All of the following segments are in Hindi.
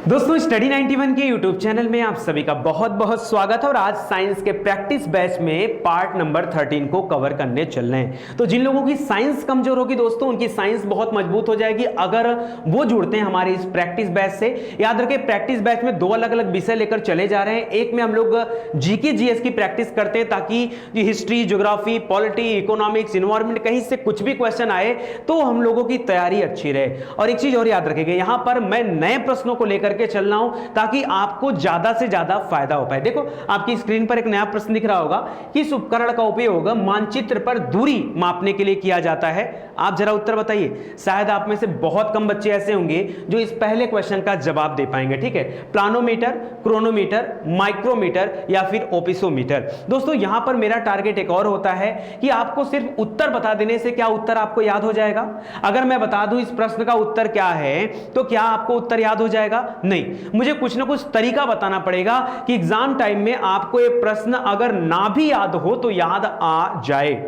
दोस्तों स्टडी 91 के यूट्यूब चैनल में आप सभी का बहुत बहुत स्वागत है और आज साइंस के प्रैक्टिस बैच में पार्ट नंबर 13 को कवर करने चल रहे हैं। तो जिन लोगों की साइंस कमजोर होगी दोस्तों, उनकी साइंस बहुत मजबूत हो जाएगी अगर वो जुड़ते हैं हमारे इस प्रैक्टिस बैच से। याद रखें, प्रैक्टिस बैच में दो अलग अलग विषय लेकर चले जा रहे हैं। एक में हम लोग जीके जीएस की प्रैक्टिस करते हैं ताकि history, geography, polity, economics, environment कहीं से कुछ भी क्वेश्चन आए तो हम लोगों की तैयारी अच्छी रहे। और एक चीज और याद रखेंगे, यहां पर मैं नए प्रश्नों को लेकर के चल रहा हूं ताकि आपको ज्यादा से ज्यादा फायदा हो पाए। देखो आपकी स्क्रीन पर एक नया प्रश्न दिख रहा होगा कि इस उपकरण का उपयोग मानचित्र पर दूरी मापने के लिए किया जाता है। आप जरा उत्तर बताइए। शायद आप में से बहुत कम बच्चे ऐसे होंगे जो इस पहले क्वेश्चन का जवाब दे पाएंगे। ठीक है, प्लानोमीटर, क्रोनोमीटर, माइक्रोमीटर या फिर ओपिसोमीटर। दोस्तों यहां पर मेरा टारगेट एक और होता है कि आपको सिर्फ उत्तर बता देने से क्या उत्तर आपको याद हो जाएगा? अगर मैं बता दूं इस प्रश्न का उत्तर क्या है तो क्या आपको उत्तर याद हो जाएगा? नहीं, मुझे कुछ ना कुछ तरीका बताना पड़ेगा कि एग्जाम टाइम में आपको ये प्रश्न अगर ना भी याद हो तो याद आ जाए।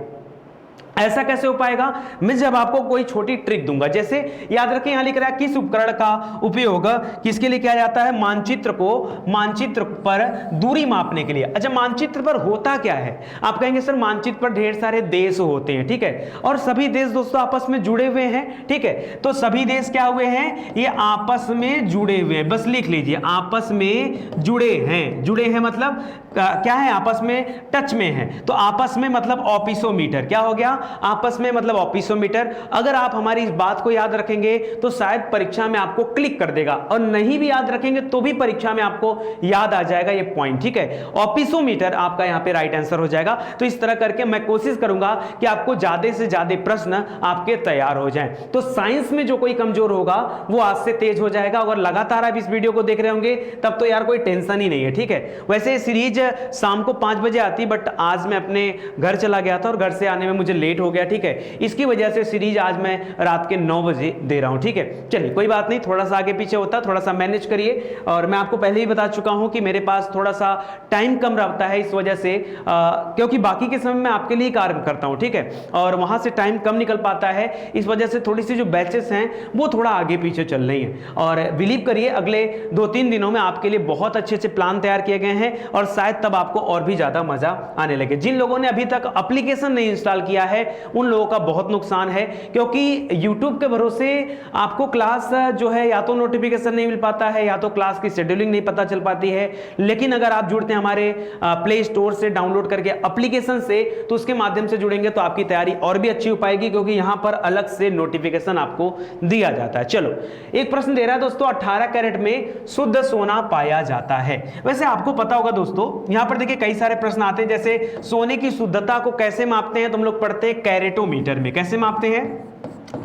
ऐसा कैसे हो पाएगा? मैं जब आपको कोई छोटी ट्रिक दूंगा। जैसे याद रखें, यहां लिख रहा है किस उपकरण का उपयोग किसके लिए किया जाता है? मानचित्र पर दूरी मापने के लिए। अच्छा, मानचित्र पर होता क्या है? आप कहेंगे सर मानचित्र पर ढेर सारे देश होते हैं। ठीक है, और सभी देश दोस्तों आपस में जुड़े हुए हैं। ठीक है, तो सभी देश क्या हुए हैं? ये आपस में जुड़े हुए हैं। बस लिख लीजिए, आपस में जुड़े हैं। जुड़े हैं मतलब क्या है? आपस में टच में है। तो आपस में मतलब ऑपिसोमीटर। क्या हो गया? आपस में मतलब ऑपिसोमीटर। अगर आप हमारी इस बात को याद रखेंगे तो शायद परीक्षा में आपको क्लिक कर देगा, और नहीं भी याद रखेंगे तो भी परीक्षा में आपको याद आ जाएगा ये पॉइंट। ठीक है, ऑपिसोमीटर आपका यहां पे राइट आंसर हो जाएगा। तो इस तरह करके मैं कोशिश करूंगा कि आपको ज्यादा से ज्यादा प्रश्न आपके तैयार हो जाएं। तो साइंस में जो कोई कमजोर होगा वो आज से तेज हो जाएगा। अगर लगातार आप इस वीडियो को देख रहे होंगे तब तो यार कोई टेंशन ही नहीं है। ठीक है, वैसे सीरीज शाम को 5 बजे आती, बट आज मैं अपने घर चला गया था और घर से आने में मुझे लेट हो गया। ठीक है, इसकी वजह से सीरीज आज मैं रात के 9 बजे दे रहा हूं। ठीक है, चलिए कोई बात नहीं, थोड़ा सा आगे पीछे होता, थोड़ा सा मैनेज करिए। और मैं आपको पहले ही बता चुका हूं कि मेरे पास थोड़ा सा टाइम कम रहता है इस वजह से, क्योंकि बाकी के समय मैं आपके लिए कार्य करता हूं। ठीक है, और वहां से टाइम कम निकल पाता है, इस वजह से थोड़ी सी जो बैचेस हैं वो थोड़ा आगे पीछे चल रही हैं। और बिलीव करिए अगले 2-3 दिनों में आपके लिए बहुत अच्छे अच्छे प्लान तैयार किए गए हैं और शायद तब आपको और भी ज्यादा मजा आने लगे। जिन लोगों ने अभी तक एप्लीकेशन नहीं इंस्टॉल किया है उन लोगों का बहुत नुकसान है, क्योंकि YouTube के भरोसे आपको क्लास जो है या तो नोटिफिकेशन नहीं मिल पाता है या तो क्लास की शेड्यूलिंग नहीं पता चल पाती है। लेकिन अगर आप जुड़ते हैं हमारे प्ले स्टोर से डाउनलोड करके एप्लीकेशन से, तो उसके माध्यम से जुड़ेंगे तो आपकी तैयारी और भी अच्छी हो पाएगी, क्योंकि यहां पर अलग से नोटिफिकेशन आपको दिया जाता है। चलो एक प्रश्न दे रहा है दोस्तों, 18 कैरेट में शुद्ध सोना पाया जाता है। वैसे आपको पता होगा दोस्तों, यहां पर देखिए कई सारे प्रश्न आते हैं। जैसे सोने की शुद्धता को कैसे मापते हैं? तो हम लोग पढ़ते हैं कैरेटोमीटर में। कैसे मापते हैं?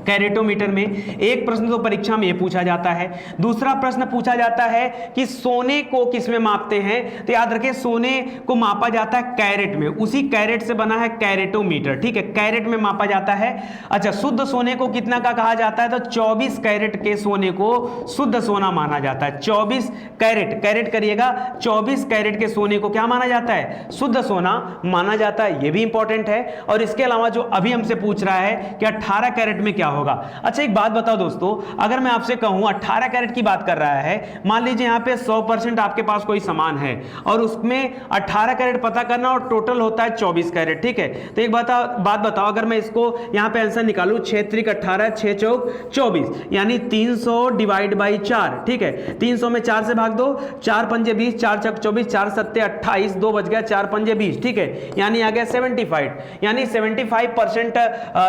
कैरेटोमीटर में। एक प्रश्न तो परीक्षा में यह पूछा जाता है। दूसरा प्रश्न पूछा जाता है कि सोने को किस में मापते हैं? तो याद रखिए सोने को मापा जाता है कैरेट में, उसी कैरेट से बना है कैरेटोमीटर। ठीक है, कैरेट में मापा जाता है। अच्छा, शुद्ध सोने को कितना का कहा जाता है? तो 24 कैरेट के सोने को शुद्ध सोना माना जाता है। 24 कैरेट, कैरेट करिएगा, 24 कैरेट के सोने को क्या माना जाता है? शुद्ध सोना माना जाता है। यह भी इंपॉर्टेंट है। और इसके अलावा जो अभी हमसे पूछ रहा है कि 18 कैरेट में क्या होगा। अच्छा एक बात बताओ दोस्तों, अगर मैं आपसे कहूं 18 कैरेट की बात कर रहा है, मान लीजिए यहां पे 100% आपके पास कोई सामान है और उसमें 18 कैरेट पता करना और टोटल होता है 24 कैरेट। ठीक है, तो एक बात बताओ, अगर मैं इसको यहां पे आंसर निकालूं 6 त्रिक 18, 6 चौक 24, यानी 300 डिवाइड बाई 4। ठीक है, 300 में 4 से भाग दो, 4 पंजे 20, 4 चक 24, 4 सत्ते 28, 2 बच गया, 4 पंजे 20। ठीक है, यानी आ गया 75, यानी 75%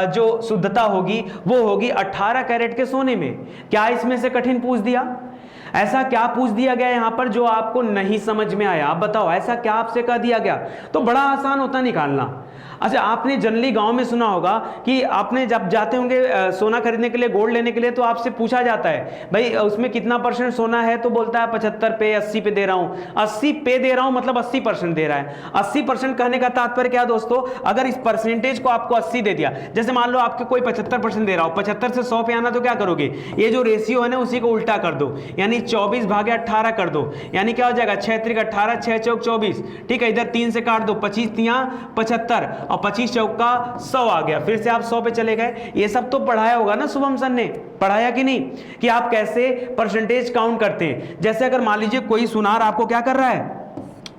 जो शुद्धता होगी वो होगी 18 कैरेट के सोने में। क्या इसमें से कठिन पूछ दिया? ऐसा क्या पूछ दिया गया यहां पर जो आपको नहीं समझ में आया? आप बताओ, ऐसा क्या आपसे कह दिया गया? तो बड़ा आसान होता निकालना। अच्छा, आपने जनरली गांव में सुना होगा कि आपने जब जाते होंगे सोना खरीदने के लिए, गोल्ड लेने के लिए, तो आपसे पूछा जाता है भाई उसमें कितना % सोना है? तो बोलता है 75 पे, 80 पे दे रहा हूं। 80 पे दे रहा हूं मतलब 80% दे रहा है। 80% कहने का तात्पर्य क्या दोस्तों? अगर इस परसेंटेज को आपको 80 दे दिया, जैसे मान लो आपके कोई 75% दे रहा हो, 75 से 100 पे आना तो क्या करोगे? ये जो रेशियो है ना उसी को उल्टा कर दो, यानी 24 भागे 18 कर दो, यानी क्या हो जाएगा? 6 त्रिक 18, 6 चौक 24। ठीक है, इधर 3 से काट दो, 25 तियां 75, और 25 चौका 100 आ गया, फिर से आप 100 पे चले गए। ये सब तो पढ़ाया होगा ना शुभम सर ने, पढ़ाया कि नहीं, कि आप कैसे परसेंटेज काउंट करते हैं। जैसे अगर मान लीजिए कोई सुनार आपको क्या कर रहा है,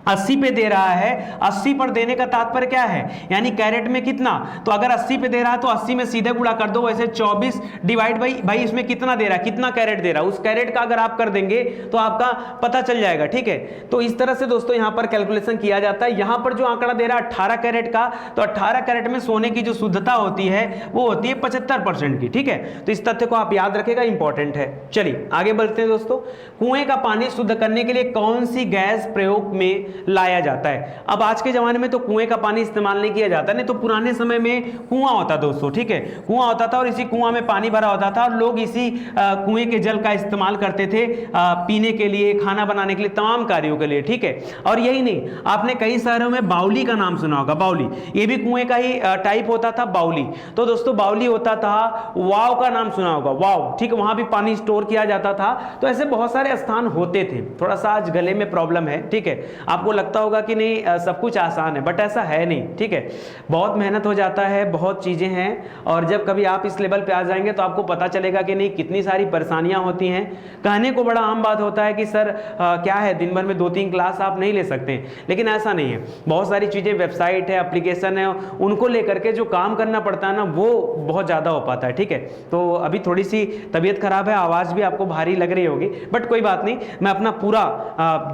80 पे दे रहा है, 80 पर देने का तात्पर्य क्या है, यानी कैरेट में कितना, तो अगर 80 पे दे रहा है तो 80 में सीधे गुणा कर दो, वैसे 24 डिवाइड बाई भाई इसमें कितना दे रहा है, कितना कैरेट दे रहा है, उस कैरेट का अगर आप कर देंगे तो आपका पता चल जाएगा, ठीक है। तो इस तरह से दोस्तों यहां पर कैलकुलेशन किया जाता है। यहां पर जो आंकड़ा दे रहा है 18 कैरेट का, तो 18 कैरेट में सोने की जो शुद्धता होती है वो होती है 75% की, ठीक है। तो इस तथ्य को आप याद रखेगा, इंपॉर्टेंट है। चलिए आगे बढ़ते हैं दोस्तों। कुएं का पानी शुद्ध करने के लिए कौन सी गैस प्रयोग में लाया जाता है। अब आज के जमाने में तो कुएं का पानी इस्तेमाल नहीं किया जाता, नहीं तो पुराने समय में कुआं होता दोस्तों, ठीक है, कुआं होता था और इसी कुआं में पानी भरा होता था और लोग इसी कुएं के जल का इस्तेमाल करते थे पीने के लिए, खाना बनाने के लिए, तमाम कार्यों के लिए, ठीक है। और यही नहीं, आपने कई शहरों में बाउली का नाम सुना होगा, बाउली, ये भी कुएं का ही टाइप होता था, बाउली। तो दोस्तों बाउली होता था, वाव का नाम सुना होगा, वाव, ठीक है, वहां भी पानी स्टोर किया जाता था। तो ऐसे बहुत सारे स्थान होते थे। थोड़ा सा आज गले में प्रॉब्लम है, ठीक है, आपको लगता होगा कि नहीं सब कुछ आसान है, बट ऐसा है नहीं, ठीक है, बहुत मेहनत हो जाता है, बहुत चीजें हैं। और जब कभी आप इस लेवल पे आ जाएंगे तो आपको पता चलेगा कि नहीं कितनी सारी परेशानियां होती हैं। कहने को बड़ा आम बात होता है कि सर क्या है, दिन भर में 2-3 क्लास आप नहीं ले सकते, लेकिन ऐसा नहीं है। बहुत सारी चीजें, वेबसाइट है, एप्लीकेशन है, उनको लेकर के जो काम करना पड़ता है ना, वो बहुत ज्यादा हो पाता है, ठीक है। तो अभी थोड़ी सी तबीयत खराब है, आवाज भी आपको भारी लग रही होगी, बट कोई बात नहीं, मैं अपना पूरा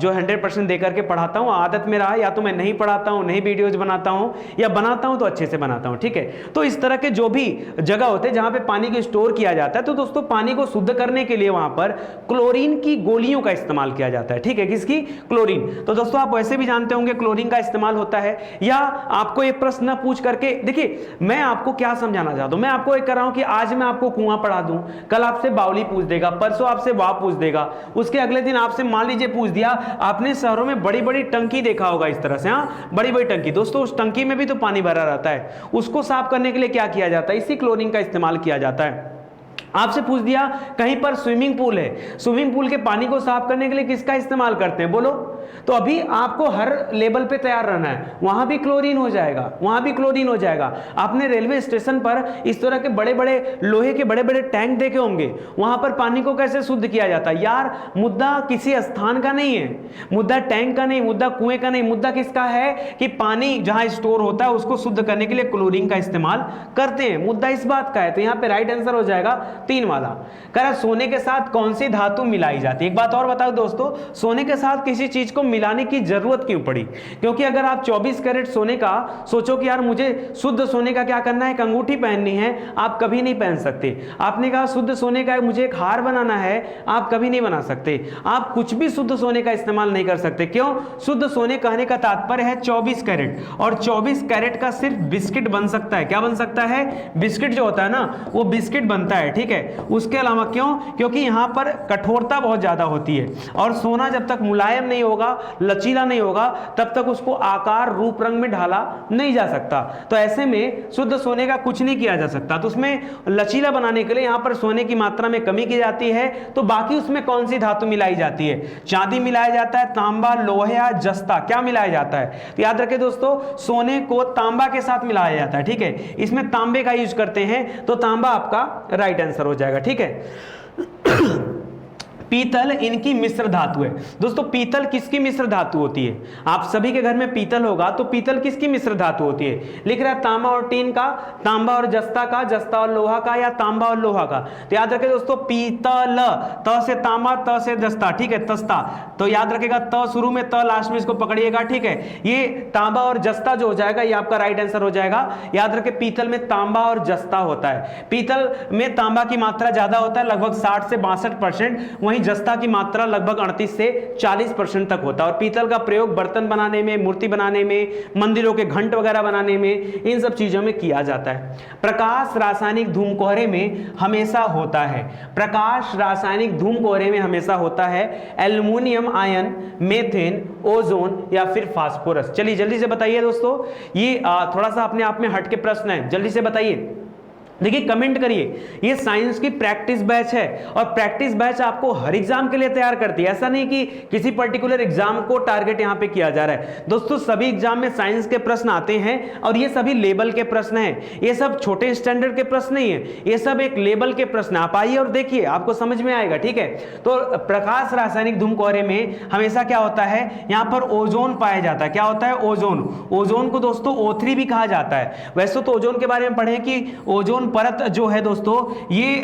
जो 100% दे करके पढ़ाता हूँ। आदत में रहा, या तो मैं नहीं पढ़ाता हूं, नहीं वीडियोज बनाता हूं, या बनाता हूं तो अच्छे से बनाता हूं, ठीक है। तो इस तरह के जो भी जगह होते हैं जहां पे पानी को स्टोर किया जाता है, तो दोस्तों पानी को शुद्ध करने के लिए वहां पर क्लोरीन की गोलियों का इस्तेमाल किया जाता है, ठीक है। किसकी? क्लोरीन। तो दोस्तों आप वैसे भी जानते होंगे क्लोरीन का इस्तेमाल होता है। या आपको एक प्रश्न पूछ करके देखिए, मैं आपको क्या समझाना चाहता हूं, मैं आपको एक कर रहा हूं कि आज मैं आपको कुआं पढ़ा दूं, कल आपसे बावली पूछ देगा, परसों आपसे वाव पूछ देगा, उसके अगले दिन आपसे मान लीजिए पूछ दिया, आपने शहरों में बड़ी बड़ी टंकी देखा होगा इस तरह से, हाँ, बड़ी बड़ी टंकी। दोस्तों उस टंकी में भी तो पानी भरा रहता है, उसको साफ करने के लिए क्या किया जाता है, इसी क्लोरीन का इस्तेमाल किया जाता है। आपसे पूछ दिया कहीं पर स्विमिंग पूल है, स्विमिंग पूल के पानी को साफ करने के लिए किसका इस्तेमाल करते हैं, बोलो। तो अभी आपको हर लेवल पे तैयार रहना है, वहां भी क्लोरीन हो जाएगा, वहां भी क्लोरीन हो जाएगा। आपने रेलवे स्टेशन पर इस तरह के बड़े बड़े लोहे के बड़े बड़े टैंक देखे होंगे, वहां पर पानी को कैसे शुद्ध किया जाता है। यार मुद्दा किसी स्थान का नहीं है, मुद्दा टैंक का नहीं, मुद्दा कुएं का नहीं, मुद्दा किसका है कि पानी जहां स्टोर होता है उसको शुद्ध करने के लिए क्लोरीन का इस्तेमाल करते हैं, मुद्दा इस बात का है। तो यहां पे राइट आंसर हो जाएगा 3 वाला। कह रहा सोने के साथ कौन सी धातु मिलाई जाती है। एक बात और बताओ दोस्तों, सोने के साथ किसी चीज को मिलाने की जरूरत क्यों पड़ी? क्योंकि अगर आप 24 कैरेट सोने का सोचो कि यार मुझे शुद्ध सोने का क्या करना है, एक अंगूठी पहननी है, आप कभी नहीं पहन सकते। आपने कहा शुद्ध सोने का मुझे एक हार बनाना है, आप कभी नहीं बना सकते। आप कुछ भी शुद्ध सोने का इस्तेमाल नहीं कर सकते। क्यों? शुद्ध सोने कहने का तात्पर्य है 24 कैरेट, और 24 कैरेट का सिर्फ बिस्किट बन सकता है। क्या बन सकता है? बिस्किट जो होता है ना, वो बिस्किट बनता है, ठीक है। उसके अलावा क्यों? क्योंकि यहां पर कठोरता बहुत ज्यादा होती है, और सोना जब तक मुलायम नहीं होगा, लचीला नहीं होगा, तब तक उसको आकार रूप रंग में ढाला नहीं जा सकता। तो ऐसे में शुद्ध सोने का कुछ नहीं किया जा सकता। तो उसमें लचीला बनाने के लिए यहां पर सोने की मात्रा में कमी की जाती है। तो बाकी उसमें कौन सी धातु मिलाई जाती है? चांदी मिलाया जाता है, तांबा, लोहा, जस्ता, क्या मिलाया जाता है? तो याद रखें दोस्तों, सोने को तांबा के साथ मिलाया जाता है, ठीक है। इसमें तांबे का यूज करते हैं, तो तांबा आपका राइट आंसर हो जाएगा, ठीक है। पीतल इनकी मिश्र धातु है। दोस्तों पीतल किसकी मिश्र धातु होती है? आप सभी के घर में पीतल होगा, तो पीतल किसकी मिश्र धातु होती है? लिख रहा है तांबा और टीन का, तांबा और जस्ता का, जस्ता और लोहा का, या तांबा और लोहा का। तो याद रखें दोस्तों, पीतल, त से तांबा, त से जस्ता, ठीक है, तस्ता। तो याद रखेगा, त शुरू में, त लास्ट में, इसको पकड़िएगा, ठीक है। ये तांबा और जस्ता जो हो जाएगा, ये आपका राइट आंसर हो जाएगा। याद रखें, पीतल में तांबा और जस्ता होता है। पीतल में तांबा की मात्रा ज्यादा होता है, लगभग 60 से 62%, वहीं जस्ता की मात्रा लगभग 38 से 40% तक होता है। और पीतल का प्रयोग बर्तन बनाने में, मूर्ति बनाने में, मंदिरों के घंट वगैरह बनाने में, इन सब चीजों में किया जाता है। प्रकाश रासायनिक धूमकोहरे में हमेशा होता है। प्रकाश रासायनिक धूमकोहरे में हमेशा होता है एल्युमिनियम आयन, मेथेन, ओजोन, या फिर फास्फोरस। चलिए जल्दी से बताइए दोस्तों, ये थोड़ा सा अपने आप में हटके प्रश्न है, जल्दी से बताइए। देखिए कमेंट करिए, ये साइंस की प्रैक्टिस बैच है और प्रैक्टिस बैच आपको हर एग्जाम के लिए तैयार करती है। ऐसा नहीं कि किसी पर्टिकुलर एग्जाम को टारगेट यहां पे किया जा रहा है। दोस्तों सभी एग्जाम में साइंस के प्रश्न आते हैं और ये सभी लेवल के प्रश्न हैं, ये सब छोटे स्टैंडर्ड के प्रश्न नहीं है, ये सब एक लेवल के प्रश्न। आप आइए और देखिए, आपको समझ में आएगा, ठीक है। तो प्रकाश रासायनिक धूमकोहरे में हमेशा क्या होता है, यहां पर ओजोन पाया जाता है। क्या होता है? ओजोन। ओजोन को दोस्तों O3 भी कहा जाता है। वैसे तो ओजोन के बारे में पढ़े कि ओजोन परत जो है दोस्तों, ये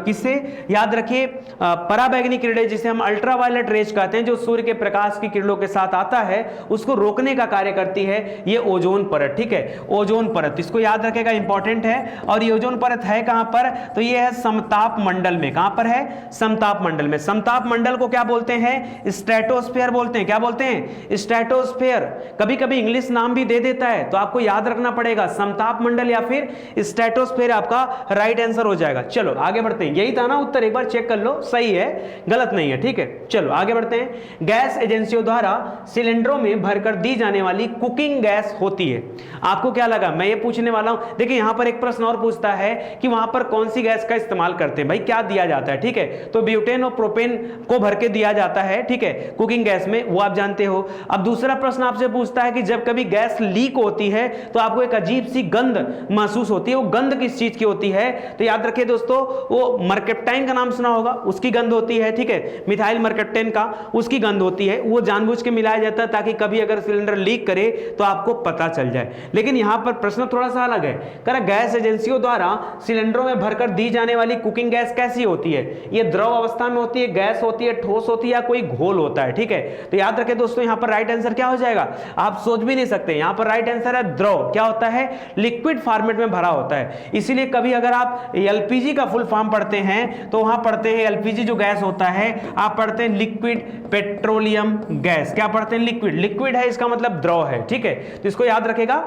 किससे याद रखिए, पराबैंगनी किरणें जिसे हम अल्ट्रावायलेट रेज कहते हैं, जो सूर्य के प्रकाश की किरणों के साथ आता है उसको रोकने का कार्य करती है ये ओजोन परत, ठीक है। ओजोन परत, इसको याद रखेगा, इंपॉर्टेंट है। और ये ओजोन परत है कहां पर? तो ये है समताप मंडल में। कहां पर है? समताप मंडल में। समताप मंडल को क्या बोलते हैं? स्ट्रेटोस्फीयर बोलते हैं। क्या बोलते हैं? स्ट्रेटोस्फीयर। कभी कभी इंग्लिश नाम भी दे देता है, तो आपको याद रखना पड़ेगा, समताप मंडल या फिर स्ट्रेटोस्फीयर आपका राइट आंसर हो जाएगा। चलो आगे बढ़ते हैं। यही था ना उत्तर, एक बार चेक कर लो, सही है, गलत नहीं है, ठीक है। चलो आगे बढ़ते हैं। गैस एजेंसियों द्वारा सिलेंडरों में भरकर दी जाने वाली कुकिंग गैस होती है। आपको क्या लगा मैं ये पूछने वाला हूं? देखिए यहां पर एक प्रश्न और पूछता है कि वहां पर कौन सी गैस का इस्तेमाल करते हैं, भाई क्या दिया जाता है, ठीक है। तो ब्यूटेन और प्रोपेन को भर के दिया जाता है, ठीक है, कुकिंग गैस में, वो आप जानते हो। अब दूसरा प्रश्न आपसे पूछता है कि जब कभी गैस लीक होती है तो आपको एक अजीब सी गंध महसूस होती है, वो गंध किस चीज की होती है? तो याद रखिए दोस्तों, वो मर्केप्टाइन का नाम सुना होगा, उसकी गंध होती है, ठीक है, मिथाइल मर्केप्टाइन का, उसकी गंध होती है। वो जानबूझ के मिलाया जाता है ताकि कभी अगर सिलेंडर लीक करे तो आपको पता चल जाए। लेकिन यहां पर प्रश्न थोड़ा सा अलग है, कह गैस एजेंसियों द्वारा सिलेंडरों में भरकर दी जाने वाली कुकिंग गैस कैसी होती है? ये द्रव अवस्था में होती है, गैस होती है, ठोस होती है या कोई घोल होता है, ठीक है। तो याद रखें दोस्तों, यहां पर राइट आंसर क्या हो जाएगा? आप सोच भी नहीं सकते, यहां पर राइट आंसर है द्रव। क्या होता है? लिक्विड फॉर्मेट में भरा होता है। इसीलिए कभी अगर आप एलपीजी का फुल फॉर्म पढ़ते हैं तो वहां पढ़ते हैं एलपीजी जो गैस होता है, आप पढ़ते हैं लिक्विड पेट्रोलियम गैस। क्या पढ़ते हैं? लिक्विड। लिक्विड है इसका मतलब द्रव है, ठीक है, तो इसको याद रखेगा।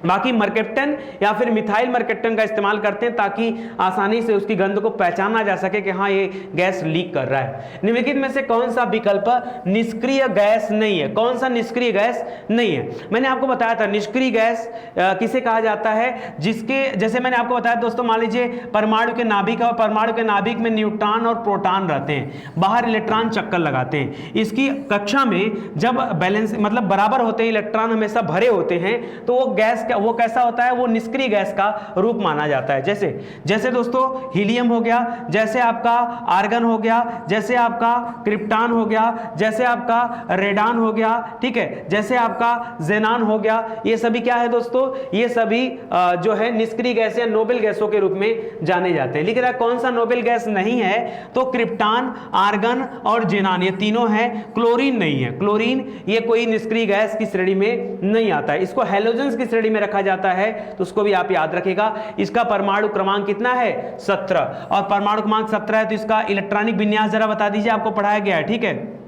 बाकी मर्केप्टन या फिर मिथाइल मर्केप्टन का इस्तेमाल करते हैं ताकि आसानी से उसकी गंध को पहचाना जा सके कि हाँ ये गैस लीक कर रहा है। निम्नलिखित में से कौन सा विकल्प निष्क्रिय गैस नहीं है? कौन सा निष्क्रिय गैस नहीं है? मैंने आपको बताया था निष्क्रिय गैस किसे कहा जाता है, जिसके जैसे मैंने आपको बताया दोस्तों, मान लीजिए परमाणु के नाभिक और परमाणु के नाभिक में न्यूट्रॉन और प्रोटॉन रहते हैं, बाहर इलेक्ट्रॉन चक्कर लगाते हैं। इसकी कक्षा में जब बैलेंस मतलब बराबर होते हैं, इलेक्ट्रॉन हमेशा भरे होते हैं, तो वो गैस वो कैसा होता है? वो निष्क्रिय गैस का रूप माना जाता है। जैसे जैसे दोस्तों हीलियम हो गया, जैसे आपका आर्गन हो गया, जैसे आपका क्रिप्टॉन हो गया, जैसे आपका रेडान हो गया, ठीक है, जैसे आपका जेनान हो गया, ये सभी क्या है दोस्तों? ये सभी जो है निष्क्रिय गैस या नोबेल गैसों के रूप में जाने जाते हैं। लेकिन कौन सा नोबेल गैस नहीं है? तो क्रिप्टॉन, आर्गन और जेनान, ये तीनों हैं। क्लोरीन नहीं है। क्लोरीन ये कोई निष्क्रिय गैस की श्रेणी में नहीं आता है, इसको हैलोजेंस की श्रेणी में रखा जाता है, तो उसको भी आप याद रखिएगा। इसका परमाणु क्रमांक कितना है? 17। और परमाणु क्रमांक 17 है तो इसका इलेक्ट्रॉनिक विन्यास जरा बता दीजिए, आपको पढ़ाया गया है, ठीक है।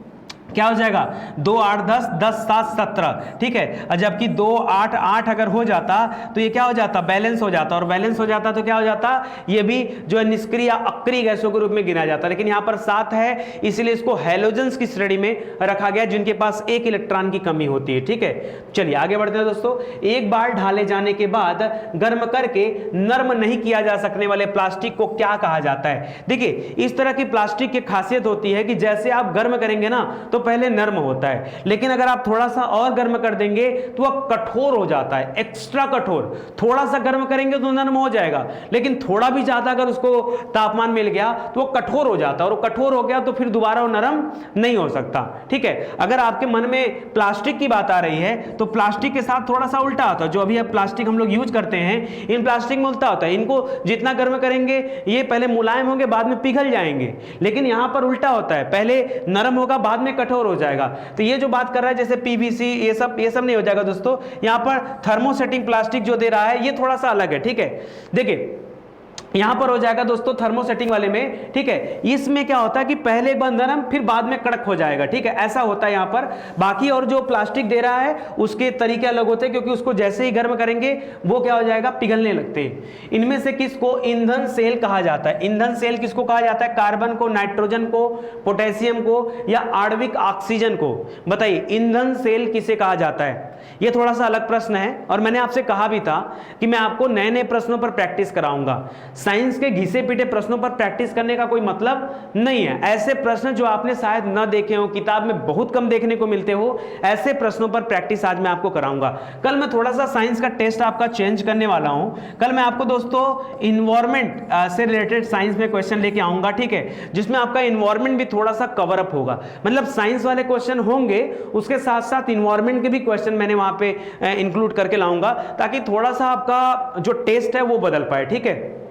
क्या हो जाएगा? 2 8 10 10 7 17, ठीक है। और जबकि 2 8 8 अगर हो जाता तो ये क्या हो जाता? बैलेंस हो जाता, और बैलेंस हो जाता तो क्या हो जाता? ये भी जो है निष्क्रिय अक्रिय गैसों के रूप में गिना जाता। लेकिन यहाँ पर 7 है, इसलिए इसको हैलोजेंस की श्रेणी में रखा गया, जिनके पास एक इलेक्ट्रॉन की कमी होती है, ठीक है। चलिए आगे बढ़ते हैं दोस्तों। एक बार ढाले जाने के बाद गर्म करके नर्म नहीं किया जा सकने वाले प्लास्टिक को क्या कहा जाता है? देखिए इस तरह की प्लास्टिक की खासियत होती है कि जैसे आप गर्म करेंगे ना तो पहले नर्म होता है, लेकिन अगर आप थोड़ा सा और गर्म कर देंगे तो वह कठोर हो जाता है, एक्स्ट्रा कठोर। थोड़ा सा गर्म करेंगे तो नर्म हो जाएगा, लेकिन थोड़ा भी ज्यादा अगर उसको तापमान मिल गया तो वो कठोर हो जाता है, और कठोर हो गया तो फिर दोबारा वो नरम नहीं हो सकता, ठीक है। अगर आपके मन में प्लास्टिक की बात आ रही है तो प्लास्टिक के साथ थोड़ा सा उल्टा होता है। जो अभी प्लास्टिक हम लोग यूज करते हैं, इन प्लास्टिक में उल्टा होता है। इनको जितना गर्म करेंगे ये पहले मुलायम होंगे, बाद में पिघल जाएंगे, लेकिन यहां पर उल्टा होता है, पहले नरम होगा बाद में कठोर हो जाएगा। तो ये जो बात कर रहा है जैसे पीवीसी, ये सब नहीं हो जाएगा दोस्तों। यहां पर थर्मोसेटिंग प्लास्टिक जो दे रहा है ये थोड़ा सा अलग है, ठीक है। देखिए यहां पर हो जाएगा दोस्तों थर्मोसेटिंग वाले में, ठीक है। इसमें क्या होता है कि पहले एक बार नरम फिर बाद में कड़क हो जाएगा, ठीक है, ऐसा होता है यहां पर। बाकी और जो प्लास्टिक दे रहा है उसके तरीके अलग होते हैं, क्योंकि उसको जैसे ही गर्म करेंगे वो क्या हो जाएगा, पिघलने लगते हैं। इनमें से किसको ईंधन सेल कहा जाता है? ईंधन सेल किसको कहा जाता है? कार्बन को, नाइट्रोजन को, पोटेशियम को या आणविक ऑक्सीजन को? बताइए ईंधन सेल किसे कहा जाता है? ये थोड़ा सा अलग प्रश्न है और मैंने आपसे कहा भी था कि मैं आपको नए नए प्रश्नों पर प्रैक्टिस कराऊंगा। साइंस के घिसे पीटे प्रश्नों पर प्रैक्टिस करने का कोई मतलब नहीं है। ऐसे प्रश्न जो आपने शायद न देखे हो, किताब में बहुत कम देखने को मिलते हो, ऐसे प्रश्नों पर प्रैक्टिस आज मैं आपको कराऊंगा। कल मैं थोड़ा सा साइंस का टेस्ट आपका चेंज करने वाला हूं। कल मैं आपको दोस्तों इन्वायरमेंट से रिलेटेड साइंस में क्वेश्चन लेके आऊंगा, ठीक है, जिसमें आपका इन्वायरमेंट भी थोड़ा सा कवर अप होगा। मतलब साइंस वाले क्वेश्चन होंगे, उसके साथ साथ इन्वायरमेंट के भी क्वेश्चन मैंने वहां पे इंक्लूड करके लाऊंगा, ताकि थोड़ा सा आपका जो टेस्ट है वो बदल पाए, ठीक है।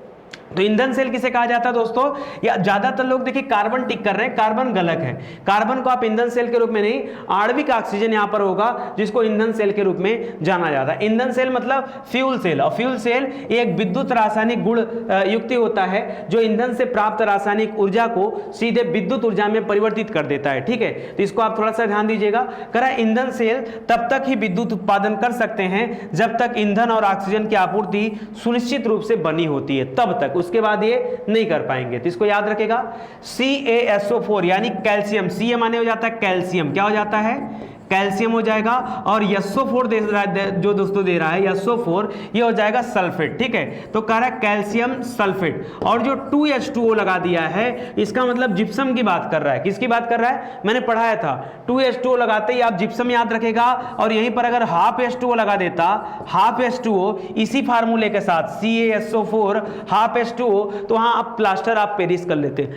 तो ईंधन सेल किसे कहा जाता है दोस्तों? या ज्यादातर लोग देखिए कार्बन टिक कर रहे हैं, कार्बन गलत है। कार्बन को आप ईंधन सेल के रूप में नहीं, आणविक ऑक्सीजन यहां पर होगा जिसको ईंधन सेल के रूप में जाना जाता है। ईंधन सेल मतलब फ्यूल सेल, और फ्यूल सेल एक विद्युत रासायनिक गुण युक्ति होता है जो ईंधन से प्राप्त रासायनिक ऊर्जा को सीधे विद्युत ऊर्जा में परिवर्तित कर देता है, ठीक है। तो इसको आप थोड़ा सा ध्यान दीजिएगा। करा ईंधन सेल तब तक ही विद्युत उत्पादन कर सकते हैं जब तक ईंधन और ऑक्सीजन की आपूर्ति सुनिश्चित रूप से बनी होती है, तब तक, उसके बाद ये नहीं कर पाएंगे। तो इसको याद रखेगा। CaSO4 यानी कैल्शियम, Ca माने हो जाता है कैल्शियम, क्या हो जाता है? कैल्शियम हो जाएगा। और SO4 दे रहा है, जो दोस्तों दे रहा है SO4, ये हो जाएगा सल्फेट, ठीक है। तो कह रहा है कैल्शियम सल्फेट। और जो 2H2O लगा दिया है, इसका मतलब जिप्सम की बात कर रहा है। किसकी बात कर रहा है? मैंने पढ़ाया था 2H2O लगाते ही आप जिप्सम याद रखेगा, और यहीं पर अगर हाफ H2O लगा देता, हाफ H2O इसी फार्मूले के साथ CaSO4 हाफ H2O, तो वहां आप प्लास्टर आप पेरिस कर लेते।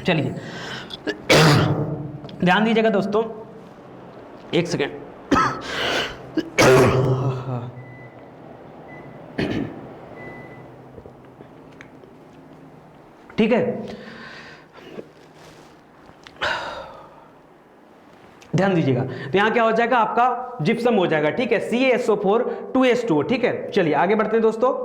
चलिए ध्यान दीजिएगा दोस्तों, एक सेकेंड। ठीक है, ध्यान दीजिएगा। तो यहां क्या हो जाएगा, आपका जिप्सम हो जाएगा, ठीक है, CaSO4 2H2O, ठीक है। चलिए आगे बढ़ते हैं दोस्तों,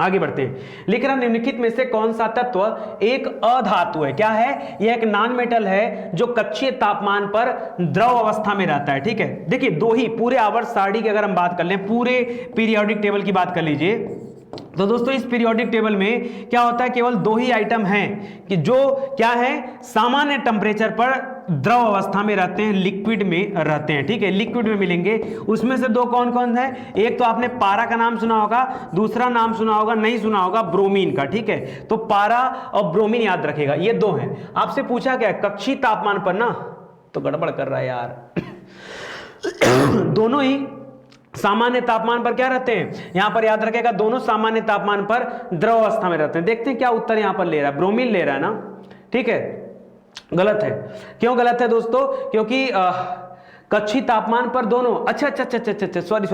आगे बढ़ते हैं। लिख रहा निम्नलिखित में से कौन सा तत्व एक अधातु है? क्या है? यह एक नॉन मेटल है जो कक्षीय तापमान पर द्रव अवस्था में रहता है, ठीक है। देखिए दो ही पूरे आवर्त सारणी की अगर हम बात कर लें, पूरे पीरियोडिक टेबल की बात कर लीजिए, तो दोस्तों इस पीरियोडिक टेबल में क्या होता है, केवल दो ही आइटम हैं कि जो क्या है, सामान्य टेम्परेचर पर द्रव अवस्था में रहते हैं, लिक्विड में रहते हैं, ठीक है, लिक्विड में मिलेंगे। उसमें से दो कौन कौन है? एक तो आपने पारा का नाम सुना होगा, दूसरा नाम सुना होगा, नहीं सुना होगा, ब्रोमीन का, ठीक है। तो पारा और ब्रोमीन याद रखेगा, ये दो हैं। आपसे पूछा क्या है? कक्षीय तापमान पर ना, तो गड़बड़ कर रहा है यार। दोनों ही सामान्य तापमान पर क्या रहते हैं? यहां पर याद रखेगा, दोनों सामान्य तापमान पर द्रव अवस्था में रहते हैं। देखते हैं क्या उत्तर यहां पर ले रहा है। ब्रोमीन ले रहा है ना, ठीक है, गलत है। क्यों गलत है दोस्तों? क्योंकि कक्षीय तापमान पर दोनों, अच्छा, सॉरी,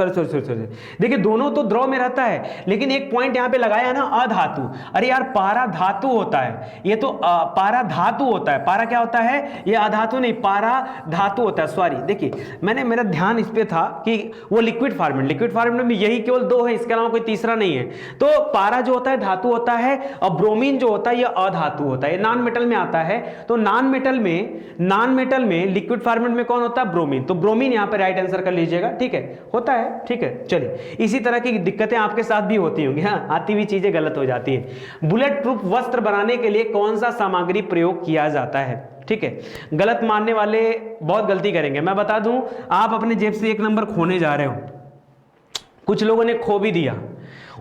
देखिए दोनों तो द्रव में रहता है, लेकिन एक पॉइंट यहां पे लगाया है ना, अधातु। अरे यार पारा धातु होता है, ये तो पारा धातु होता है। पारा क्या होता है? ये अधातु नहीं, पारा धातु होता है। सॉरी, देखिए मैंने, मेरा ध्यान इस पे था कि वो लिक्विड फॉर्मेट में यही केवल दो है, इसके अलावा कोई तीसरा नहीं है। तो पारा जो होता है धातु होता है, और ब्रोमीन जो होता है ये अधातु होता है, ये नॉन मेटल में आता है। तो नॉन मेटल में लिक्विड फॉर्मेट में कौन होता है? ब्रोमीन। तो ब्रोमीन यहां पे राइट आंसर कर लीजिएगा, ठीक है, होता है, ठीक है। चलिए इसी तरह की दिक्कतें आपके साथ भी होती होंगी, हाँ, आती हुई चीजें गलत हो जाती है। बुलेट प्रूफ वस्त्र बनाने के लिए कौन सा सामग्री प्रयोग किया जाता है? ठीक है, गलत मानने वाले बहुत गलती करेंगे। मैं बता दूं, आप अपने जेब से 1 नंबर खोने जा रहे हो, कुछ लोगों ने खो भी दिया।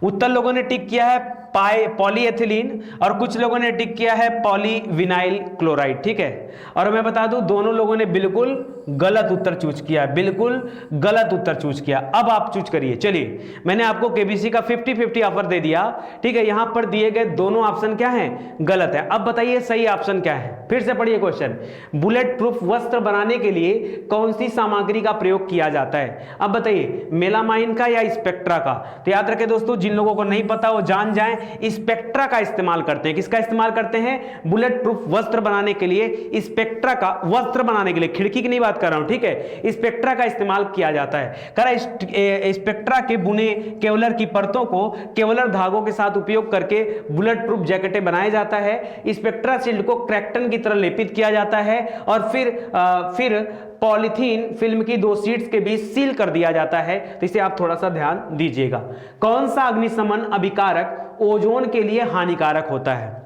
उत्तर लोगों ने टिक किया है पॉलीएथिलीन, और कुछ लोगों ने टिक किया है पॉलीविनाइल क्लोराइड, ठीक है। और मैं बता दूं, दोनों लोगों ने बिल्कुल गलत उत्तर चूज किया, बिल्कुल गलत उत्तर चूज किया। अब आप चूज करिए। चलिए मैंने आपको केबीसी का 50-50 ऑफर दे दिया, ठीक है। यहां पर दिए गए दोनों ऑप्शन क्या हैं? गलत है। अब बताइए सही ऑप्शन क्या है? फिर से पढ़िए क्वेश्चन। बुलेट प्रूफ वस्त्र बनाने के लिए कौन सी सामग्री का प्रयोग किया जाता है? अब बताइए, मेलामाइन का या स्पेक्ट्रा का? तो याद रखें दोस्तों, जिन लोगों को नहीं पता वो जान जाएं, स्पेक्ट्रा का इस्तेमाल करते हैं। किसका इस्तेमाल करते हैं? बुलेट प्रूफ वस्त्र बनाने के लिए स्पेक्ट्रा का, वस्त्र बनाने के लिए, खिड़की की नहीं बात बात कर रहा हूं, ठीक है, स्पेक्ट्रा का इस्तेमाल किया जाता है। करा स्पेक्ट्रा के बुने केवलर की परतों को केवलर धागों के साथ उपयोग करके बुलेट प्रूफ जैकेटें बनाया जाता है। स्पेक्ट्रा शील्ड को क्रैक्टन की तरह लेपित किया जाता है और फिर पॉलीथीन फिल्म की 2 शीट्स के बीच सील कर दिया जाता है। तो इसे आप थोड़ा सा ध्यान दीजिएगा। कौन सा अग्निशमन अभिकारक ओजोन के लिए हानिकारक होता है?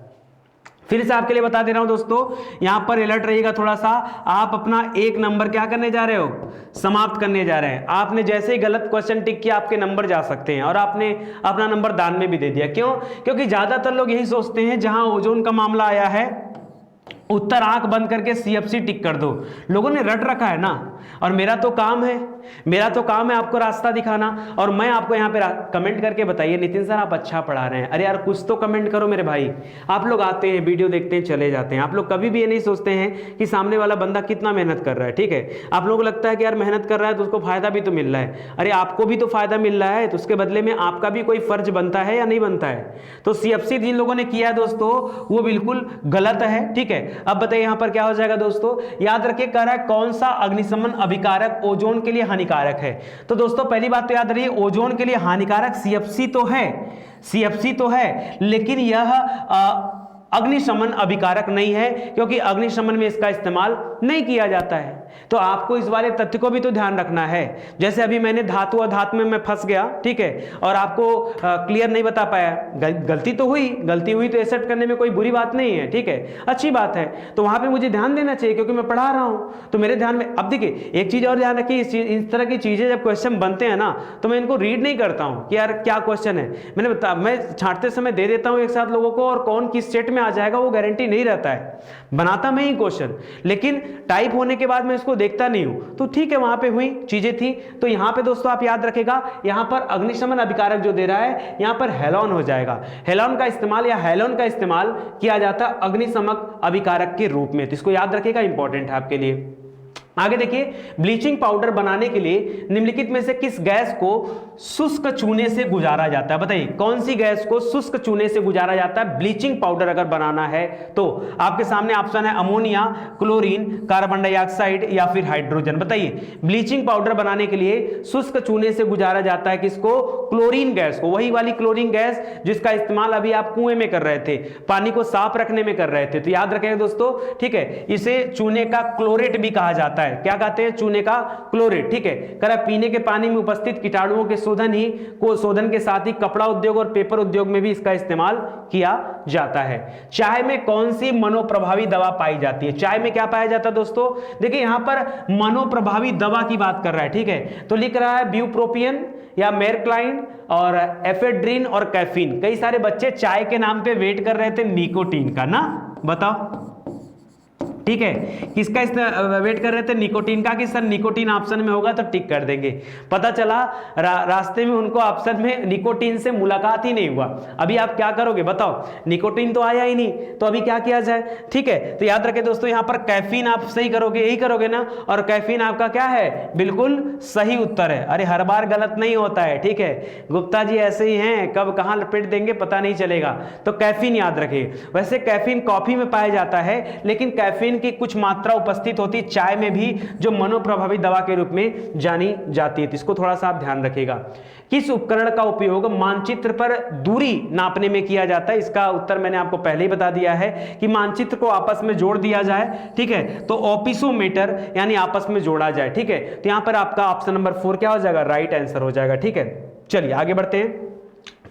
फिर से आपके लिए बता दे रहा हूं दोस्तों, यहां पर अलर्ट रहिएगा थोड़ा सा। आप अपना 1 नंबर क्या करने जा रहे हो? समाप्त करने जा रहे हैं। आपने जैसे ही गलत क्वेश्चन टिक किया आपके नंबर जा सकते हैं, और आपने अपना नंबर दान में भी दे दिया। क्यों? क्योंकि ज्यादातर लोग यही सोचते हैं जहां ओजोन का मामला आया है उत्तर आंख बंद करके CFC टिक कर दो। लोगों ने रट रखा है ना, और मेरा तो काम है आपको रास्ता दिखाना। और मैं आपको यहाँ पे कमेंट करके बताइए, नितिन सर आप अच्छा पढ़ा रहे हैं। अरे यार कुछ तो कमेंट करो मेरे भाई। आप लोग आते हैं, वीडियो देखते हैं, चले जाते हैं। आप लोग कभी भी ये नहीं सोचते हैं कि सामने वाला बंदा कितना मेहनत कर रहा है, ठीक है। आप लोगों को लगता है कि यार मेहनत कर रहा है तो उसको फायदा भी तो मिल रहा है। अरे आपको भी तो फायदा मिल रहा है, तो उसके बदले में आपका भी कोई फर्ज बनता है या नहीं बनता है? तो CFC जिन लोगों ने किया है दोस्तों वो बिल्कुल गलत है, ठीक है। अब बताइए यहां पर क्या हो जाएगा दोस्तों, याद रखिए कह रहा है कौन सा अग्निशमन अभिकारक ओजोन के लिए हानिकारक है। तो दोस्तों पहली बात तो याद रखिए, ओजोन के लिए हानिकारक CFC तो है, लेकिन यह अग्निशमन अभिकारक नहीं है, क्योंकि अग्निशमन में इसका इस्तेमाल नहीं किया जाता है। तो आपको इस वाले तथ्य को भी तो ध्यान रखना है। जैसे अभी मैंने धातु अधातु में मैं फंस गया, ठीक है, और आपको क्लियर नहीं बता पाया। गलती हुई तो एक्सेप्ट करने में कोई बुरी बात नहीं है, ठीक है, अच्छी बात है। तो वहां पे मुझे ध्यान देना चाहिए क्योंकि मैं पढ़ा रहा हूं, तो मेरे ध्यान में। अब देखिए एक चीज और ध्यान रखिए, इस तरह की चीजें जब क्वेश्चन बनते हैं ना तो मैं इनको रीड नहीं करता हूं कि यार क्या क्वेश्चन है। मैं छांटते समय दे देता हूं एक साथ लोगों को, और कौन किस सेट में आ जाएगा वो गारंटी नहीं रहता है। बनाता मैं ही क्वेश्चन, लेकिन टाइप होने के बाद मैं इसको देखता नहीं हूं। तो ठीक है, वहां पे हुई चीजें थी। तो यहां पे दोस्तों आप याद रखेगा, यहां पर अग्निशमन अभिकारक जो दे रहा है यहां पर हेलोन हो जाएगा। हेलोन का इस्तेमाल या हेलोन का इस्तेमाल किया जाता है अग्निशमक अभिकारक के रूप में। तो इसको याद रखेगा, इंपॉर्टेंट है आपके लिए। आगे देखिए, ब्लीचिंग पाउडर बनाने के लिए निम्नलिखित में से किस गैस को शुष्क चूने से गुजारा जाता है? बताइए कौन सी गैस को शुष्क चूने से गुजारा जाता है ब्लीचिंग पाउडर अगर बनाना है तो? आपके सामने ऑप्शन है अमोनिया, क्लोरीन, कार्बन डाइऑक्साइड या फिर हाइड्रोजन। बताइए ब्लीचिंग पाउडर बनाने के लिए शुष्क चूने से गुजारा जाता है किसको? क्लोरीन गैस को। वही वाली क्लोरीन गैस जिसका इस्तेमाल अभी आप कुएं में कर रहे थे, पानी को साफ रखने में कर रहे थे। तो याद रखेंगे दोस्तों, ठीक है, इसे चूने का क्लोरेट भी कहा जाता है। क्या कहते हैं? चूने का क्लोरेट, ठीक है। करा पीने के पानी में उपस्थित कीटाणुओं के शोधन के साथ ही कपड़ा उद्योग और पेपर उद्योग में भी इसका इस्तेमाल किया जाता है। चाय में कौन सी मनोप्रभावी दवा पाई जाती है? चाय में क्या पाया जाता है दोस्तों? देखिए यहां पर मनोप्रभावी दवा की बात कर रहा है, ठीक है। तो लिख रहा है ब्यूप्रोपियन या मेरक्लाइन और एफेड्रिन और कैफीन। कई सारे बच्चे चाय के नाम पे वेट कर रहे थे निकोटीन का ना, बताओ, ठीक है, किसका वेट कर रहे थे? निकोटीन का। कि सर निकोटीन ऑप्शन में होगा तो टिक कर देंगे। पता चला रास्ते में उनको ऑप्शन में निकोटीन से मुलाकात ही नहीं हुआ। अभी आप क्या करोगे बताओ? निकोटीन तो आया ही नहीं, तो अभी क्या किया जाए? ठीक है, तो याद रखें दोस्तों, यहां पर कैफीन आप सही करोगे, यही करोगे ना, और कैफीन आपका क्या है? बिल्कुल सही उत्तर है। अरे हर बार गलत नहीं होता है, ठीक है, गुप्ता जी ऐसे ही हैं, कब कहां लपेट देंगे पता नहीं चलेगा। तो कैफीन याद रखिए। वैसे कैफीन कॉफी में पाया जाता है, लेकिन कैफीन की कुछ मात्रा उपस्थित होती है चाय में भी, जो मनोप्रभावी दवा के रूप में जानी जाती है। तो इसको थोड़ा सा आप ध्यान रखिएगा। किस उपकरण का उपयोग मानचित्र पर दूरी नापने में किया जाता है? इसका उत्तर मैंने आपको पहले ही बता दिया है कि मानचित्र को आपस में जोड़ दिया जाए, ठीक है, तो ऑपिसोमीटर यानी आपस में जोड़ा जाए, ठीक है। तो यहां पर आपका ऑप्शन नंबर 4 क्या हो जाएगा? राइट आंसर हो जाएगा, ठीक है। चलिए आगे बढ़ते हैं।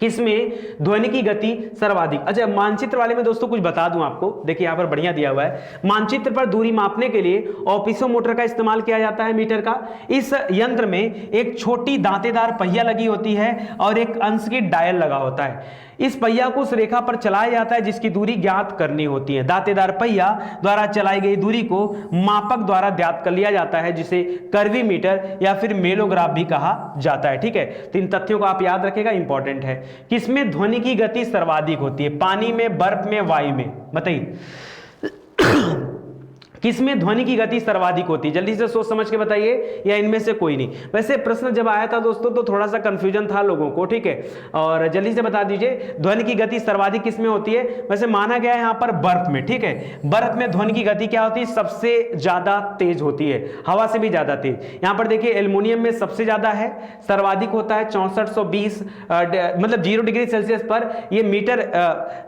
किसमें ध्वनि की गति सर्वाधिक? अच्छा, मानचित्र वाले में दोस्तों कुछ बता दूं आपको, देखिए यहां पर बढ़िया दिया हुआ है। मानचित्र पर दूरी मापने के लिए ऑपिसोमीटर का इस्तेमाल किया जाता है, मीटर का। इस यंत्र में एक छोटी दांतेदार पहिया लगी होती है और एक अंश की डायल लगा होता है। इस पहिया को उस रेखा पर चलाया जाता है जिसकी दूरी ज्ञात करनी होती है। दांतेदार पहिया द्वारा चलाई गई दूरी को मापक द्वारा ज्ञात कर लिया जाता है, जिसे कर्वीमीटर या फिर मेलोग्राफ भी कहा जाता है, ठीक है। तो इन तथ्यों को आप याद रखेगा, इंपॉर्टेंट है। किसमें ध्वनि की गति सर्वाधिक होती है? पानी में, बर्फ में, वायु में? बताइए। किसमें ध्वनि की गति सर्वाधिक होती है? जल्दी से सोच समझ के बताइए, या इनमें से कोई नहीं? वैसे प्रश्न जब आया था दोस्तों तो थोड़ा सा कंफ्यूजन था लोगों को, ठीक है, और जल्दी से बता दीजिए ध्वनि की गति सर्वाधिक किसमें होती है? वैसे माना गया है यहाँ पर बर्फ में, ठीक है, बर्फ में ध्वनि की गति क्या होती है? सबसे ज्यादा तेज होती है, हवा से भी ज्यादा तेज। यहाँ पर देखिए एल्युमिनियम में सबसे ज्यादा है, सर्वाधिक होता है 6420 मतलब 0 डिग्री सेल्सियस पर ये मीटर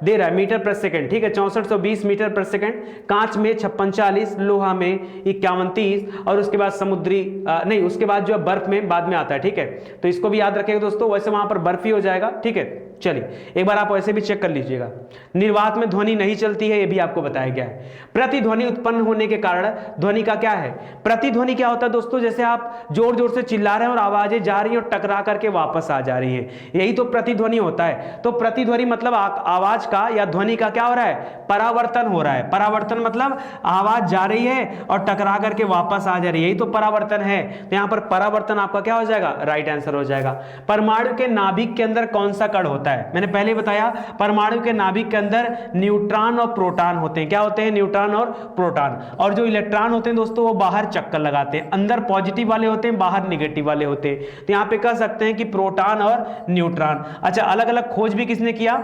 दे रहा है, मीटर पर सेकंड, ठीक है, 6420 मीटर पर सेकंड। कांच में 5640, लोहा में 5130, और उसके बाद समुद्री नहीं, उसके बाद जो है बर्फ में बाद में आता है, ठीक है, तो इसको भी याद रखिएगा दोस्तों। वैसे वहां पर बर्फ ही हो जाएगा, ठीक है। चलिए एक बार आप ऐसे भी चेक कर लीजिएगा। निर्वात में ध्वनि नहीं चलती है, यह भी आपको बताया गया है। प्रतिध्वनि उत्पन्न होने के कारण ध्वनि का क्या है? प्रतिध्वनि क्या होता है दोस्तों? जैसे आप जोर जोर से चिल्ला रहे हैं और आवाजें जा रही हैं और टकरा करके वापस आ जा रही हैं, यही तो प्रतिध्वनि होता है। तो प्रतिध्वनि मतलब आवाज का या ध्वनि का क्या हो रहा है? परावर्तन हो रहा है। परावर्तन मतलब आवाज जा रही है और टकरा करके वापस आ जा रही है, यही तो परावर्तन है। तो यहां पर परावर्तन आपका क्या हो जाएगा? राइट आंसर हो जाएगा। परमाणु के नाभिक के अंदर कौन सा कण होता है? मैंने पहले बताया परमाणु के नाभिक के अंदर न्यूट्रॉन और प्रोटॉन होते हैं। क्या होते हैं? न्यूट्रॉन और प्रोटॉन। और जो इलेक्ट्रॉन होते हैं दोस्तों वो बाहर चक्कर लगाते हैं, अंदर पॉजिटिव वाले होते हैं, बाहर निगेटिव वाले होते हैं। तो यहां पे कह सकते हैं कि प्रोटॉन और न्यूट्रॉन। अच्छा, अलग अलग खोज भी किसने किया?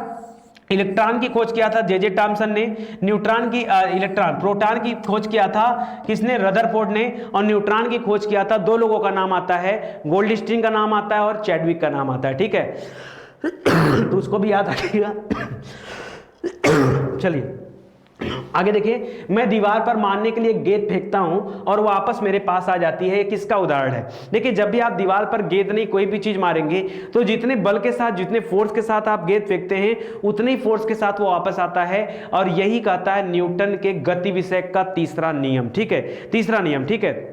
इलेक्ट्रॉन की खोज किया था जे टॉमसन ने, न्यूट्रॉन की प्रोटॉन की खोज किया था किसने? रदरफोर्ड ने, और न्यूट्रॉन की खोज किया था, दो लोगों का नाम आता है, गोल्डस्टीन का नाम आता है और चैडविक का नाम आता है, ठीक है। तो उसको भी याद रखिएगा। चलिए आगे देखिए, मैं दीवार पर मारने के लिए गेंद फेंकता हूं और वापस मेरे पास आ जाती है, किसका उदाहरण है? देखिए जब भी आप दीवार पर गेंद नहीं कोई भी चीज मारेंगे तो जितने बल के साथ, जितने फोर्स के साथ आप गेंद फेंकते हैं उतने ही फोर्स के साथ वो वापस आता है, और यही कहता है न्यूटन के गति विषय का तीसरा नियम, ठीक है, तीसरा नियम, ठीक है।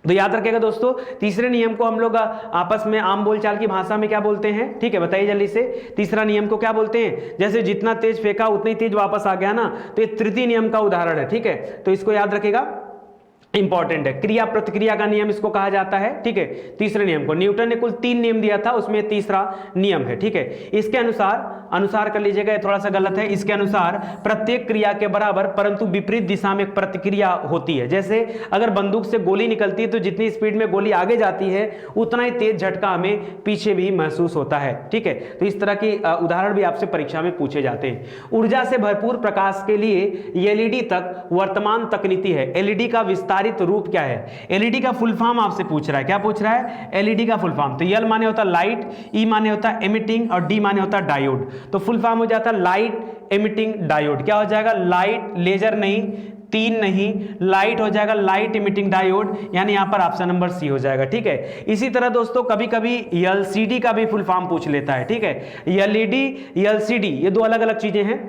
तो याद रखिएगा दोस्तों, तीसरे नियम को हम लोग आपस में आम बोलचाल की भाषा में क्या बोलते हैं? ठीक है, बताइए जल्दी से, तीसरा नियम को क्या बोलते हैं? जैसे जितना तेज फेंका उतनी तेज वापस आ गया ना, तो ये तृतीय नियम का उदाहरण है, ठीक है। तो इसको याद रखिएगा, इंपॉर्टेंट है। क्रिया प्रतिक्रिया का नियम इसको कहा जाता है, ठीक है, तीसरे नियम को। न्यूटन ने कुल 3 नियम दिया था, उसमें तीसरा नियम है, ठीक है। इसके अनुसार कर लीजिएगा, ये थोड़ा सा गलत है। इसके अनुसार प्रत्येक क्रिया के बराबर परंतु विपरीत दिशा में प्रतिक्रिया होती है। जैसे अगर बंदूक से गोली निकलती है तो जितनी स्पीड में गोली आगे जाती है उतना ही तेज झटका हमें पीछे भी महसूस होता है, ठीक है। तो इस तरह की उदाहरण भी आपसे परीक्षा में पूछे जाते हैं। ऊर्जा से भरपूर प्रकाश के लिए एलईडी तक वर्तमान तकनीकी है। एलईडी का विस्तार रूप क्या है? एलईडी का फुल फॉर्म आपसे पूछ रहा है, क्या पूछ रहा है? एलईडी का फुल फॉर्म। तो एल माने होता है लाइट, ई माने होता है एमिटिंग, और डी माने होता है डायोड। तो फुल फॉर्म हो जाता है लाइट एमिटिंग डायोड। क्या हो जाएगा? लाइट, लेजर नहीं, 3 नहीं, लाइट हो जाएगा लाइट एमिटिंग डायोड, यानी यहां पर ऑप्शन नंबर सी हो जाएगा, ठीक है। इसी तरह दोस्तों कभी कभी एलसीडी का भी फुल फॉर्म पूछ लेता है, ठीक है। एलईडी, एलसीडी ये दो अलग अलग चीजें हैं।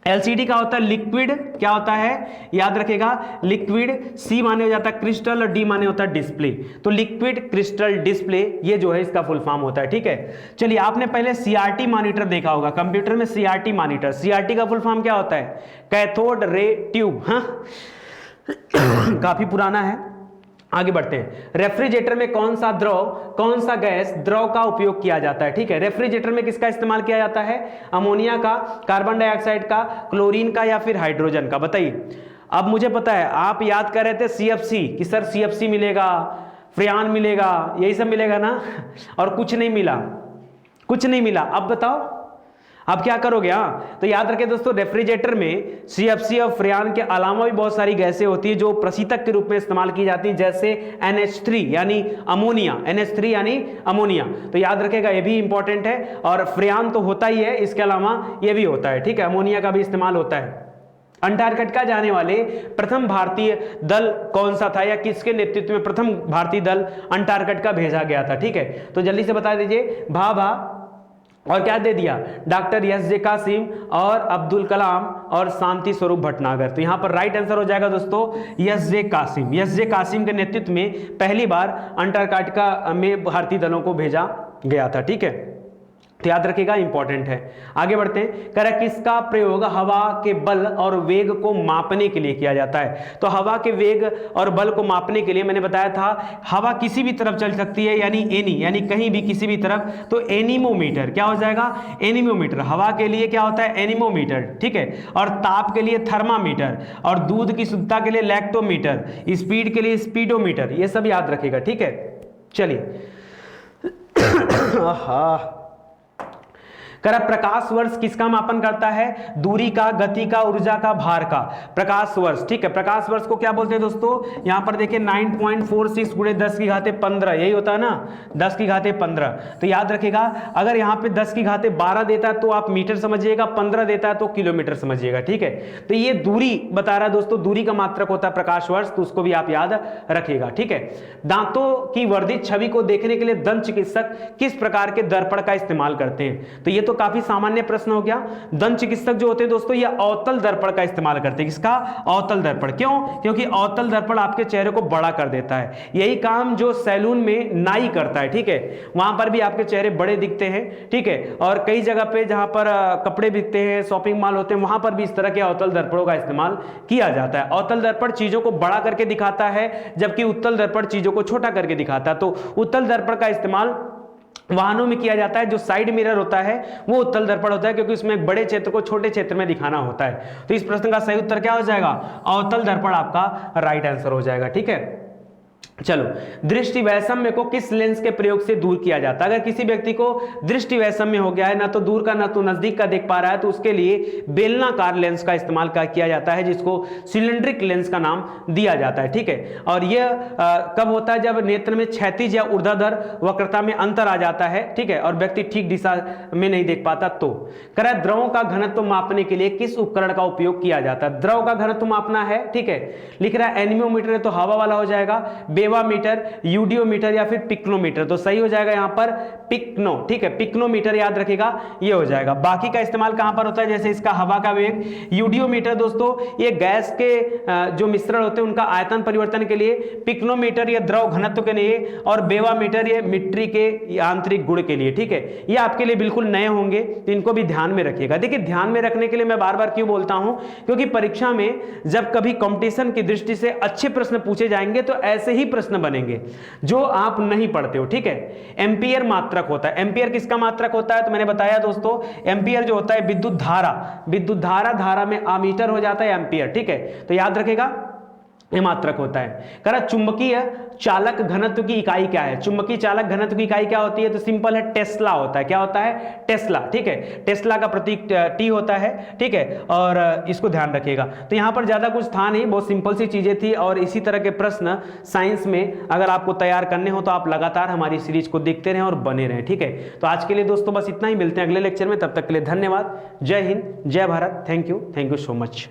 एलसीडी का होता है लिक्विड, क्या होता है? याद रखेगा, लिक्विड। सी माने हो जाता है क्रिस्टल और डी माने होता है डिस्प्ले। तो लिक्विड क्रिस्टल डिस्प्ले ये जो है इसका फुल फॉर्म होता है, ठीक है। चलिए आपने पहले सीआरटी मॉनिटर देखा होगा कंप्यूटर में, सीआरटी मॉनिटर। सीआरटी का फुल फॉर्म क्या होता है? Cathode ray tube. हाँ काफी पुराना है। आगे बढ़ते हैं। रेफ्रिजरेटर में कौन सा द्रव, कौन सा गैस द्रव का उपयोग किया जाता है? ठीक है, रेफ्रिजरेटर में किसका इस्तेमाल किया जाता है? अमोनिया का, कार्बन डाइऑक्साइड का, क्लोरीन का, या फिर हाइड्रोजन का? बताइए। अब मुझे पता है आप याद कर रहे थे सीएफसी कि सर सीएफसी मिलेगा, फ्रियान मिलेगा, यही सब मिलेगा ना, और कुछ नहीं मिला, कुछ नहीं मिला। अब बताओ अब क्या करोगे? हाँ, तो याद रखें दोस्तों, रेफ्रिजरेटर में सीएफसी और फ्रियान के अलावा भी बहुत सारी गैसें होती है जो प्रशीतक के रूप में इस्तेमाल की जाती है, जैसे NH3 यानी अमोनिया, NH3 यानी अमोनिया। तो याद रखेगा ये भी इंपॉर्टेंट है। और फ्रियान तो होता ही है, इसके अलावा ये भी होता है, ठीक है, अमोनिया का भी इस्तेमाल होता है। अंटार्कटिका जाने वाले प्रथम भारतीय दल कौन सा था, या किसके नेतृत्व में प्रथम भारतीय दल अंटार्कटिका भेजा गया था? ठीक है, तो जल्दी से बता दीजिए। भाभा और क्या दे दिया? Doctor SJ. कासिम और अब्दुल कलाम और शांति स्वरूप भटनागर। तो यहां पर राइट आंसर हो जाएगा दोस्तों एस.जे. कासिम। एस.जे. कासिम के नेतृत्व में पहली बार अंटार्कटिका में भारतीय दलों को भेजा गया था, ठीक है। तो याद रखिएगा, इंपॉर्टेंट है। आगे बढ़ते हैं। कह रहा है किसका प्रयोग हवा के बल और वेग को मापने के लिए किया जाता है? तो हवा के वेग और बल को मापने के लिए मैंने बताया था, हवा किसी भी तरफ चल सकती है, यानी एनी, यानी कहीं भी किसी भी तरफ, तो एनीमोमीटर क्या हो जाएगा? एनीमोमीटर। हवा के लिए क्या होता है? एनीमोमीटर, ठीक है। और ताप के लिए थर्मामीटर, और दूध की शुद्धता के लिए लैक्टोमीटर, स्पीड के लिए स्पीडोमीटर। ये सब याद रखिएगा, ठीक है। चलिए कह रहा प्रकाश वर्ष किसका मापन करता है? दूरी का, गति का, ऊर्जा का, भार का। प्रकाश वर्ष, ठीक है। प्रकाश वर्ष को क्या बोलते हैं दोस्तों? यहां पर देखिए 9.46 गुणे 10 की घाते 15, यही होता है ना, 10 की घाते 15। तो याद रखिएगा, अगर यहां पे 10 की घाते 12 देता है तो आप मीटर समझिएगा, 15 देता है तो किलोमीटर समझिएगा, ठीक है। तो ये दूरी बता रहा है दोस्तों, दूरी का मात्रक होता है प्रकाश वर्ष, तो उसको भी आप याद रखिएगा, ठीक है। दांतों की वर्धित छवि को देखने के लिए दंत चिकित्सक किस प्रकार के दर्पण का इस्तेमाल करते हैं? तो ये तो काफी सामान्य प्रश्न हो गया। दंत चिकित्सक जो होते हैं दोस्तों, ये अवतल दर्पण का इस्तेमाल करते हैं। किसका? अवतल दर्पण। क्यों? क्योंकि अवतल दर्पण आपके चेहरे को बड़ा कर देता है। यही काम जो सैलून में नाई करता है, ठीक है, वहां पर भी आपके चेहरे बड़े दिखते हैं, ठीक है। और कई जगह पे जहां पर कपड़े बिकते हैं, शॉपिंग मॉल होते हैं, वहां पर भी इस तरह के अवतल दर्पणों का इस्तेमाल किया जाता है। अवतल दर्पण चीजों को बड़ा करके दिखाता है, जबकि उत्तल दर्पण चीजों को छोटा करके दिखाता है। तो उत्तल दर्पण का इस्तेमाल वाहनों में किया जाता है। जो साइड मिरर होता है वो उत्तल दर्पण होता है, क्योंकि उसमें एक बड़े क्षेत्र को छोटे क्षेत्र में दिखाना होता है। तो इस प्रश्न का सही उत्तर क्या हो जाएगा? अवतल दर्पण आपका राइट आंसर हो जाएगा, ठीक है। चलो, दृष्टि वैषम्य को किस लेंस के प्रयोग से दूर किया जाता है? अगर किसी व्यक्ति को दृष्टि वैषम्य हो गया है, ना तो दूर का ना तो नजदीक का देख पा रहा है, तो उसके लिए बेलनाकार लेंस का इस्तेमाल किया जाता है, जिसको सिलेंड्रिक लेंस का नाम दिया जाता है, ठीक है। और यह कब होता है? जब नेत्र में क्षैतिज या ऊर्ध्वाधर वक्रता में अंतर आ जाता है, ठीक है, और व्यक्ति ठीक दिशा में नहीं देख पाता। तो कह रहा है द्रवों का घनत्व मापने के लिए किस उपकरण का उपयोग किया जाता है? द्रव का घनत्व मापना है, ठीक है। लिख रहा है एनीमोमीटर है तो हवा वाला हो जाएगा, बेवामीटर, यूडियोमीटर या फिर पिक्नोमीटर। तो सही हो जाएगा यहां पर पिक्नो, ठीक है, पिक्नोमीटर याद रखिएगा, ये हो जाएगा। बाकी का इस्तेमाल कहां पर होता है? जैसे इसका हवा का वेग। यूडियोमीटर दोस्तों ये गैस के जो मिश्रण होते हैं उनका आयतन परिवर्तन के लिए, पिक्नोमीटर ये द्रव घनत्व के लिए, और बेवामीटर ये मिट्टी के आंतरिक गुण के लिए, ठीक है। ये आपके लिए बिल्कुल नए होंगे, तो इनको भी ध्यान में रखिएगा। देखिए ध्यान में रखने के लिए मैं बार बार क्यों बोलता हूं? क्योंकि परीक्षा में जब कभी कंपटीशन की दृष्टि से अच्छे प्रश्न पूछे जाएंगे तो ऐसे ही प्रश्न बनेंगे जो आप नहीं पढ़ते हो, ठीक है। एम्पियर मात्रक होता है। एम्पियर किसका मात्रक होता है? तो मैंने बताया दोस्तों, एम्पियर जो होता है विद्युत धारा, धारा में अमीटर हो जाता है एम्पियर, ठीक है। तो याद रखेगा ये मात्रक होता है। कह रहा चुंबकीय चालक घनत्व की इकाई क्या है? चुंबकीय चालक घनत्व की इकाई क्या होती है? तो सिंपल है, टेस्ला होता है। क्या होता है? टेस्ला, ठीक है। टेस्ला का प्रतीक टी होता है, ठीक है, और इसको ध्यान रखिएगा। तो यहां पर ज्यादा कुछ था नहीं, बहुत सिंपल सी चीजें थी। और इसी तरह के प्रश्न साइंस में अगर आपको तैयार करने हो तो आप लगातार हमारी सीरीज को देखते रहें और बने रहें, ठीक है। तो आज के लिए दोस्तों बस इतना ही, मिलते हैं अगले लेक्चर में। तब तक के लिए धन्यवाद। जय हिंद, जय Bharat. Thank you so much.